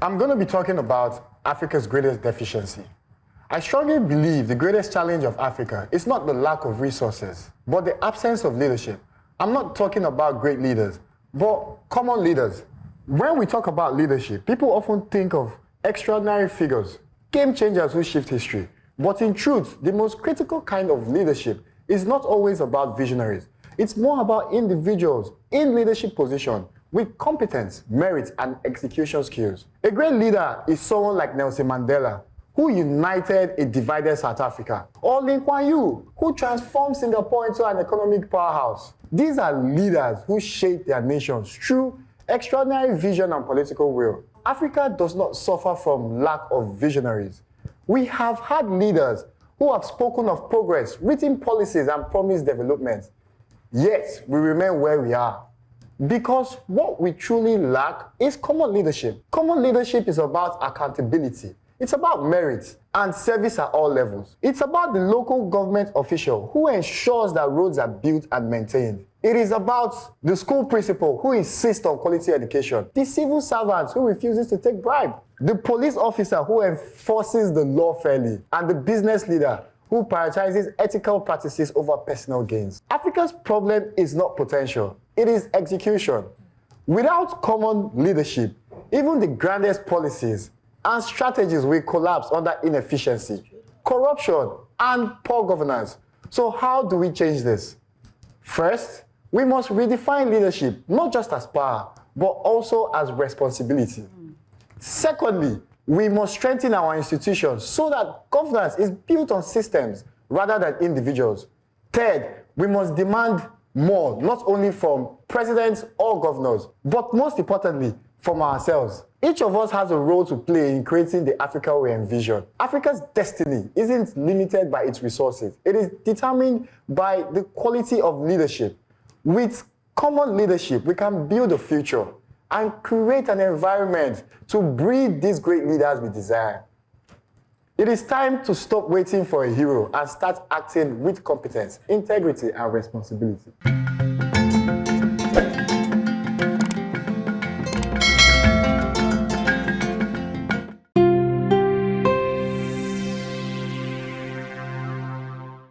I'm going to be talking about Africa's greatest deficiency. I strongly believe the greatest challenge of Africa is not the lack of resources, but the absence of leadership. I'm not talking about great leaders, but common leaders. When we talk about leadership, people often think of extraordinary figures, game changers who shift history. But in truth, the most critical kind of leadership is not always about visionaries. It's more about individuals in leadership position with competence, merit, and execution skills. A great leader is someone like Nelson Mandela, who united a divided South Africa, or Lee Kuan Yew, who transformed Singapore into an economic powerhouse. These are leaders who shaped their nations through extraordinary vision and political will. Africa does not suffer from lack of visionaries. We have had leaders who have spoken of progress, written policies, and promised development. Yet, we remain where we are. Because what we truly lack is common leadership. Common leadership is about accountability. It's about merit and service at all levels. It's about the local government official who ensures that roads are built and maintained. It is about the school principal who insists on quality education, the civil servant who refuses to take bribe, the police officer who enforces the law fairly, and the business leader who prioritizes ethical practices over personal gains. Africa's problem is not potential, it is execution. Without common leadership, even the grandest policies and strategies will collapse under inefficiency, corruption, and poor governance. So how do we change this? First, we must redefine leadership, not just as power, but also as responsibility. Secondly, we must strengthen our institutions so that governance is built on systems rather than individuals. Third, we must demand more, not only from presidents or governors, but most importantly, from ourselves. Each of us has a role to play in creating the Africa we envision. Africa's destiny isn't limited by its resources. It is determined by the quality of leadership. With common leadership, we can build a future and create an environment to breed these great leaders we desire. It is time to stop waiting for a hero and start acting with competence, integrity, and responsibility.